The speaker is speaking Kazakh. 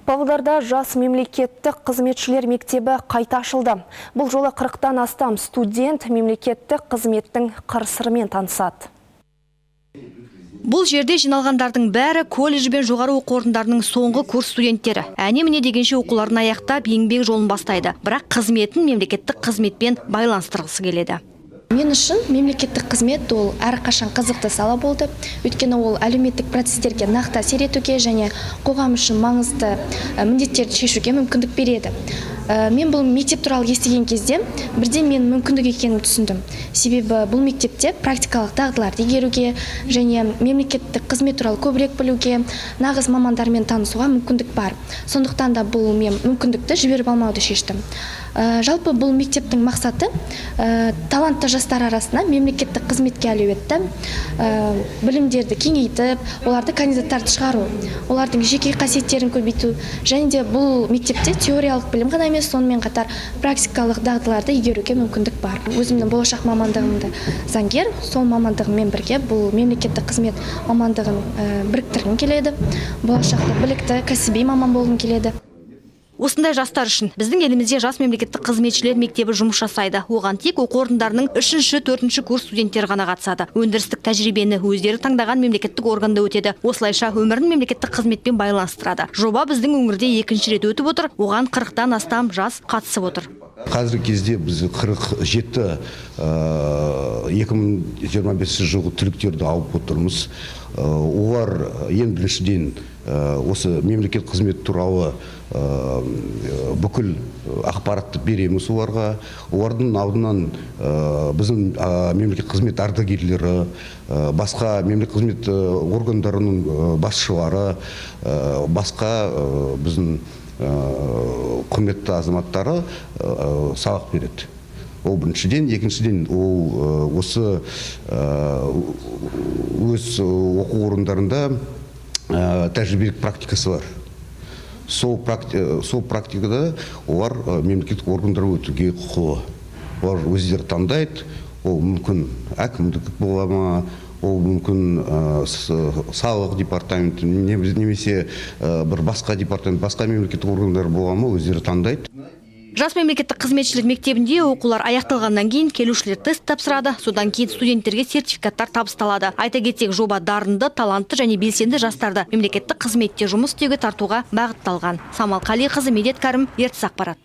Павлодарда жас мемлекеттік қызметшілер мектебі қайта ашылды. Бұл жолы 40-тан астам студент мемлекеттік қызметтің қыр-сырымен танысады. Бұл жерде жиналғандардың бәрі колледж бен жоғары оқу орындарының соңғы курс студенттері. Әне-міне дегенше оқуларын аяқтап, еңбек жолын бастайды. Бірақ қызметін мемлекеттік қызметпен байланыстырғысы келеді. Мен үшін мемлекеттік қызмет ол әрқашан қызықты сала болды. Өйткені ол әлеуметтік процестерге нақты әсер етуге және қоғам үшін маңызды міндеттерді шешуге мүмкіндік береді. Мен бұл мектеп туралы естіген кезде бірден мен мүмкіндік екенін түсіндім. Себебі бұл мектепте практикалық дағдыларды игеруге және мемлекеттік қызмет туралы көбірек білуге, нағыз мамандармен танысуға мүмкіндік бар. Сондықтан да бұл мен мүмкіндікті жіберіп алмауды шештім. Жалпы бұл мектептің мақсаты талантты жастар арасында мемлекеттік қызметке әлеуетті білімдерді кеңейтіп, оларды кандидаттарды шығару, олардың жеке қасиеттерін көбейту, және де бұл мектепте теориялық білім ғана емес, сонымен қатар практикалық дағдыларды игеруге мүмкіндік бар. Өзімнің болашақ мамандығымды заңгер, сол мамандығыммен бірге бұл мемлекеттік қызмет мамандығын біріктіргім келеді. Болашақта білікті кәсіби маман болғым келеді. Осындай жастар үшін біздің елімізде жас мемлекеттік қызметшілер мектебі жұмыс жасайды. Оған тек оқу орындарының 3-4 курс студенттері ғана қатысады. Өндірістік тәжірибені өздері таңдаған мемлекеттік органда өтеді. Осылайша өмірін мемлекеттік қызметпен байланыстырады. Жоба біздің өңірде екінші рет өтіп отыр. Оған 40-тан астам жас қатысып отыр. Қазіргі кезде біз 47 2025 жылғы түлектерді алып отырмыз. Олар ең біріншіден осы мемлекет қызмет туралы бүкіл ақпаратты береміз оларға. Олардың алдынан біздің мемлекет қызмет ардагерлері, басқа мемлекет қызмет органдарының басшылары, басқа біздің құрметті азаматтары сабақ береді. Ол біріншіден, екіншіден ол осы өз оқу орындарында тәжірибелік практикасы бар. Сол практикада олар мемлекеттік органдар өтуге құқылы. Олар өздері таңдайды, ол мүмкін әкімдік бола ма, ол мүмкін салық департаменті, немесе бір басқа департамент, басқа мемлекеттік органдар бола ма, өздері таңдайды. Жас мемлекеттік қызметшілер мектебінде оқулар аяқталғаннан кейін келушілер тест тапсырады. Содан кейін студенттерге сертификаттар табысталады. Айта кетсек, жоба дарынды, талантты және белсенді жастарды мемлекеттік қызметте жұмыс істеуге тартуға бағытталған. Самал Қалиқызы, Медет Кәрім, ертіс ақпарат.